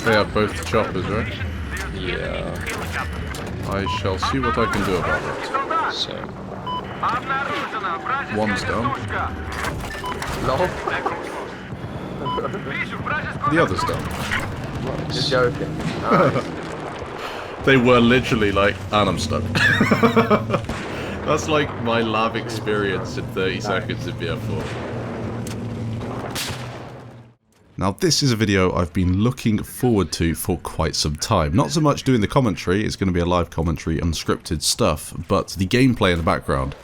They have both choppers, right? Yeah. I shall see what I can do about it. So. One's down. No. The other's down. You're joking. Nice. They were literally like, and I'm stuck. That's like my lab experience in 30 seconds in BF4. Now this is a video I've been looking forward to for quite some time. Not so much doing the commentary, it's going to be a live commentary, unscripted stuff, but the gameplay in the background.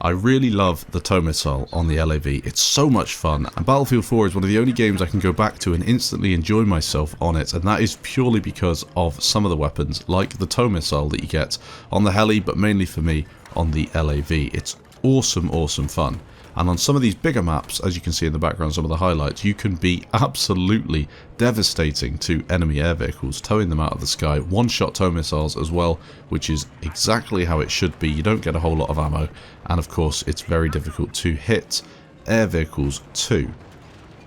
I really love the tow missile on the LAV, it's so much fun, and Battlefield 4 is one of the only games I can go back to and instantly enjoy myself on it, and that is purely because of some of the weapons, like the tow missile that you get on the heli, but mainly for me on the LAV. It's awesome, awesome fun. And on some of these bigger maps, as you can see in the background, some of the highlights, you can be absolutely devastating to enemy air vehicles, towing them out of the sky. One-shot tow missiles as well, which is exactly how it should be. You don't get a whole lot of ammo, and of course, it's very difficult to hit air vehicles too.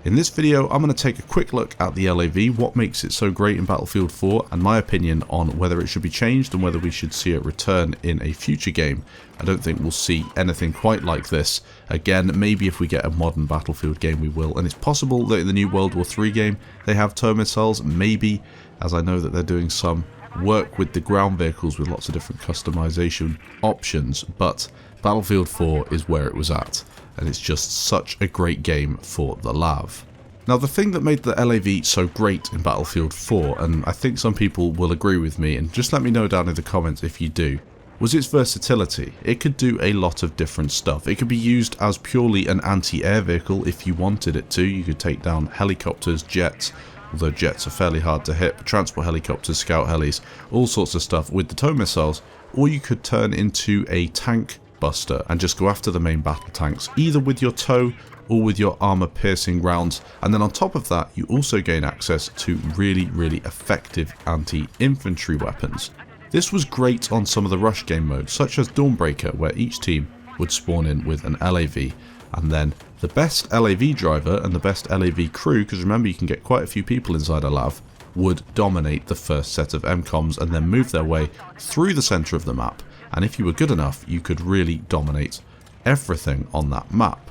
In this video, I'm going to take a quick look at the LAV, what makes it so great in Battlefield 4, and my opinion on whether it should be changed and whether we should see it return in a future game. I don't think we'll see anything quite like this again. Maybe if we get a modern Battlefield game we will, and it's possible that in the new World War III game they have tow missiles, maybe, as I know that they're doing some work with the ground vehicles with lots of different customization options, but Battlefield 4 is where it was at. And it's just such a great game for the LAV. Now the thing that made the LAV so great in Battlefield 4, and I think some people will agree with me, and just let me know down in the comments if you do, was its versatility. It could do a lot of different stuff. It could be used as purely an anti-air vehicle if you wanted it to. You could take down helicopters, jets, although jets are fairly hard to hit, transport helicopters, scout helis, all sorts of stuff with the tow missiles, or you could turn into a tank buster and just go after the main battle tanks, either with your tow or with your armor piercing rounds. And then on top of that, you also gain access to really, really effective anti-infantry weapons. This was great on some of the rush game modes, such as Dawnbreaker, where each team would spawn in with an LAV, and then the best LAV driver and the best LAV crew, because remember you can get quite a few people inside a LAV, would dominate the first set of MCOMs and then move their way through the center of the map. And if you were good enough, you could really dominate everything on that map.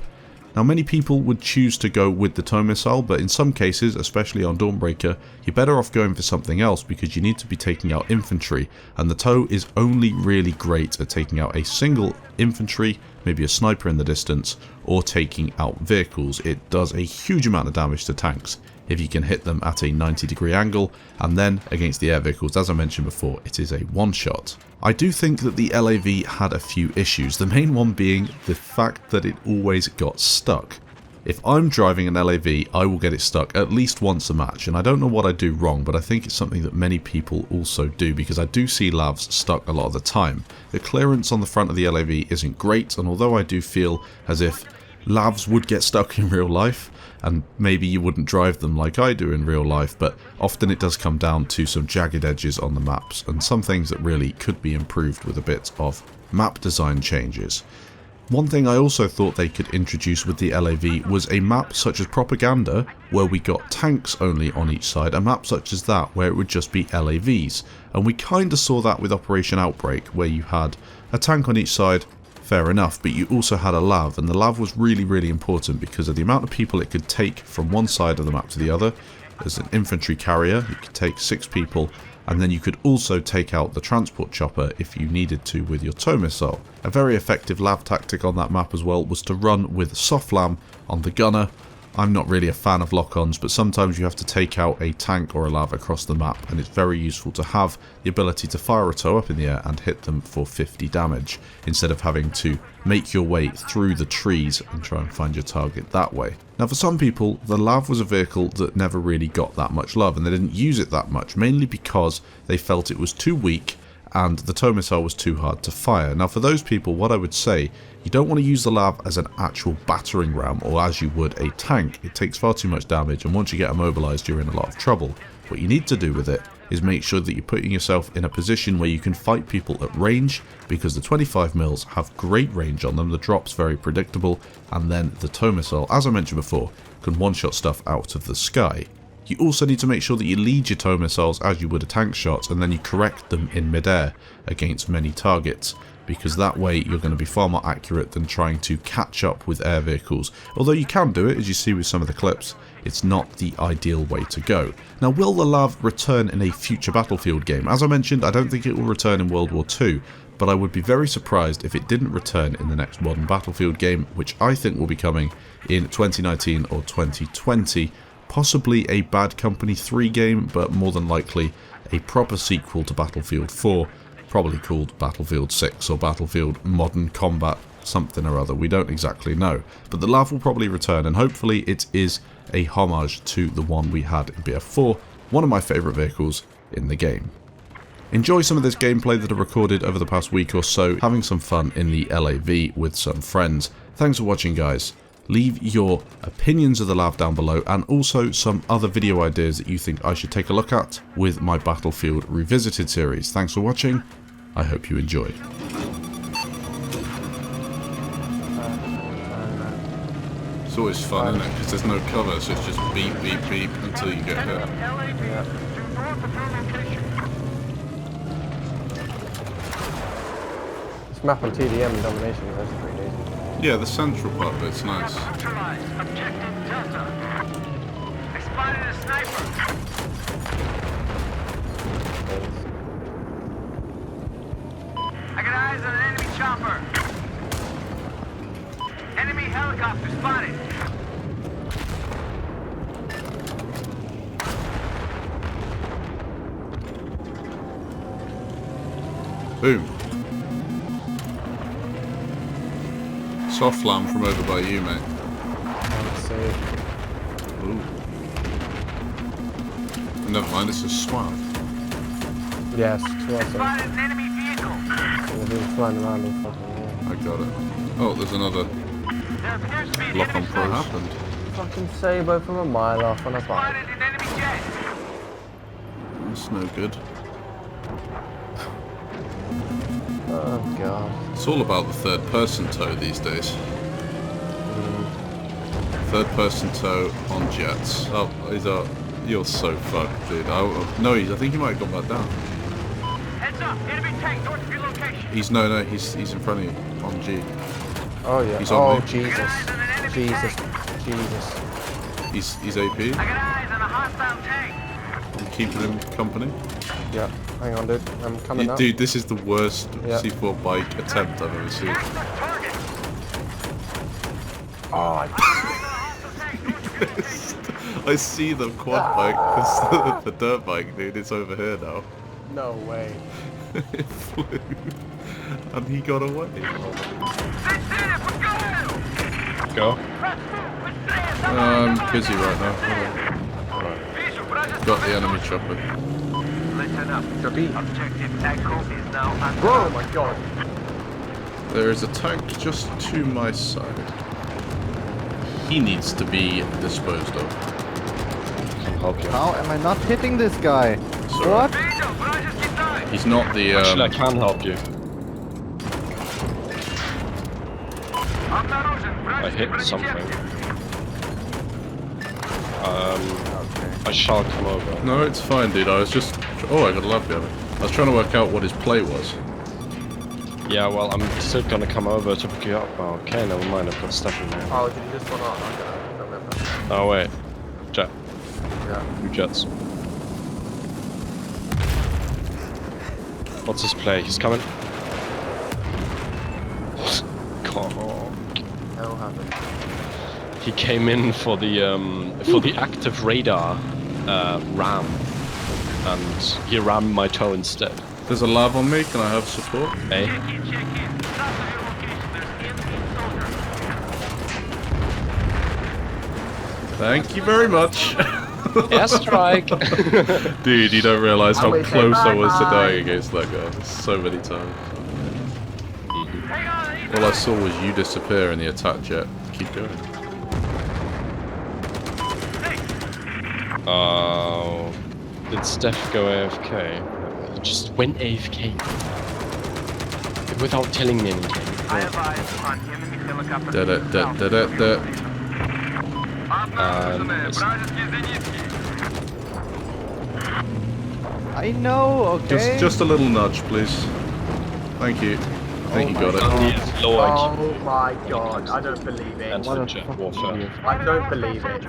Now many people would choose to go with the tow missile, but in some cases, especially on Dawnbreaker, you're better off going for something else because you need to be taking out infantry, and the tow is only really great at taking out a single infantry, maybe a sniper in the distance, or taking out vehicles. It does a huge amount of damage to tanks if you can hit them at a 90-degree angle, and then against the air vehicles, as I mentioned before, it is a one-shot. I do think that the LAV had a few issues, the main one being the fact that it always got stuck. If I'm driving an LAV, I will get it stuck at least once a match, and I don't know what I do wrong, but I think it's something that many people also do, because I do see LAVs stuck a lot of the time. The clearance on the front of the LAV isn't great, and although I do feel as if LAVs would get stuck in real life, and maybe you wouldn't drive them like I do in real life, but often it does come down to some jagged edges on the maps, and some things that really could be improved with a bit of map design changes. One thing I also thought they could introduce with the LAV was a map such as Propaganda, where we got tanks only on each side, a map such as that where it would just be LAVs, and we kinda saw that with Operation Outbreak, where you had a tank on each side. Fair enough, but you also had a LAV, and the LAV was really, really important because of the amount of people it could take from one side of the map to the other. As an infantry carrier, you could take 6 people, and then you could also take out the transport chopper if you needed to with your tow missile. A very effective LAV tactic on that map as well was to run with soft lam on the gunner. I'm not really a fan of lock-ons, but sometimes you have to take out a tank or a LAV across the map, and it's very useful to have the ability to fire a tow up in the air and hit them for 50 damage, instead of having to make your way through the trees and try and find your target that way. Now for some people, the LAV was a vehicle that never really got that much love, and they didn't use it that much, mainly because they felt it was too weak and the tow missile was too hard to fire. Now for those people, what I would say, you don't want to use the LAV as an actual battering ram or as you would a tank. It takes far too much damage, and once you get immobilized you're in a lot of trouble. What you need to do with it is make sure that you're putting yourself in a position where you can fight people at range, because the 25 mils have great range on them, the drop's very predictable, and then the tow missile, as I mentioned before, can one-shot stuff out of the sky. You also need to make sure that you lead your tow missiles as you would a tank shot, and then you correct them in midair against many targets, because that way you're going to be far more accurate than trying to catch up with air vehicles. Although you can do it, as you see with some of the clips, it's not the ideal way to go. Now, will the lav return in a future Battlefield game? As I mentioned, I don't think it will return in World War II, but I would be very surprised if it didn't return in the next modern Battlefield game, which I think will be coming in 2019 or 2020. Possibly a Bad Company 3 game, but more than likely a proper sequel to Battlefield 4, probably called Battlefield 6 or Battlefield Modern Combat something or other. We don't exactly know. But the lav will probably return, and hopefully it is a homage to the one we had in BF4, one of my favourite vehicles in the game. Enjoy some of this gameplay that I recorded over the past week or so, having some fun in the LAV with some friends. Thanks for watching, guys. Leave your opinions of the lav down below, and also some other video ideas that you think I should take a look at with my Battlefield Revisited series. Thanks for watching. I hope you enjoyed. It's always fun, isn't it? Because there's no cover, so it's just beep, beep, beep until you get hit. Yeah. This map on TDM and Domination is actually pretty easy. Yeah, the central part of it's nice. I got eyes on an enemy chopper. Enemy helicopter spotted. Boom. Soft lamb from over by you, mate. Let's see. Ooh. Never mind, it's a swap. Yes, towards Spotted an enemy vehicle. They're flying around and fucking, yeah. I got it. Oh, there's another There appears to be an lock on enemy pro cruise. happened. Fucking Sabo from a mile off on a bike. Spotted an enemy jet. That's no good. Oh god. It's all about the third person tow these days. Third person tow on jets. Oh, you're so fucked, dude. No, I think he might have gone back down. Heads up, enemy tank north of your location. He's he's in front of you on G. Oh yeah. He's on Oh me. Jesus. Jesus. Jesus. He's AP. I got eyes on a hostile tank. I'm keeping him company. Yeah. Hang on, dude. I'm coming up. Dude, this is the worst Yeah. C4 bike attempt I've ever seen. Act the target. Oh, I see the quad bike, the dirt bike, dude. It's over here now. no way. It flew, and he got away. Go. I'm busy right now. Got the enemy chopper. Listen up. Objective Echo is now under. Oh my god. There is a tank just to my side. He needs to be disposed of. Can help you. How am I not hitting this guy? Sorry. What? He's not the. Actually, I can help you. I hit something. I shall come over. No, it's fine, dude. I was just. Oh, I got a lab behind me. I was trying to work out what his play was. Yeah, well, I'm still gonna come over to pick you up. Oh, okay, never mind. I've got stuff in there. Oh, did he just run off? Okay, I don't remember. Oh wait, jet. Yeah. 2 jets. What's his play? He's coming. Come on. Hell happened. He came in for the active radar ram, and he rammed my toe instead. There's a lab on me. Can I have support? Eh? Thank you very much. Airstrike! Dude, you don't realise how always say close I was to bye-bye. dying against that guy. So many times. All I saw was you disappear in the attack jet. Keep going. Oh, did Steph go AFK? He just went AFK. Without telling me anything. I have eyes on enemy helicopter. Did it. And I know, okay? Just a little nudge, please. Thank you. I think you got it. It's low IQ Oh my god, I don't believe it. and What a jet fucking warfare. idiot. I don't believe it.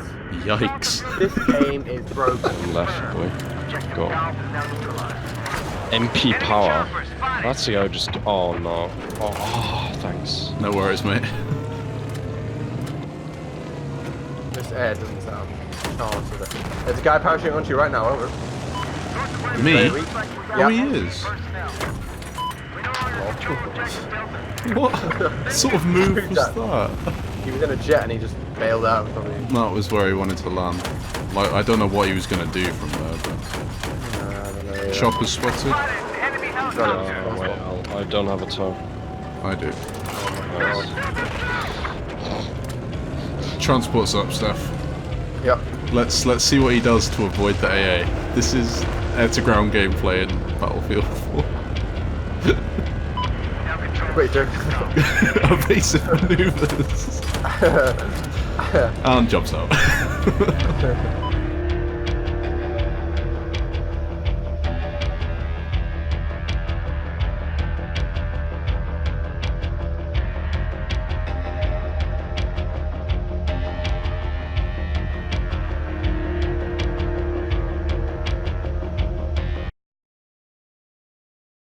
Yikes. This game is broken. Left, boy. Go. MP power. That's the guy who just. Oh no. Oh, thanks. No worries, mate. This air doesn't sound chance of it. There's a guy parachuting onto you right now, over. Me? Very weak. Oh, he is. What sort of move was that? He was in a jet and he just bailed out probably. That was where he wanted to land. Like, I don't know what he was going to do from there, but... I don't know, yeah. Chopper's spotted. Wait, I don't have a tow. I do. Nice. Transport's up, Steph. Yep. Let's see what he does to avoid the AA. This is air-to-ground gameplay in Battlefield 4. Wait, Joe. Evasive maneuvers. And jumps out.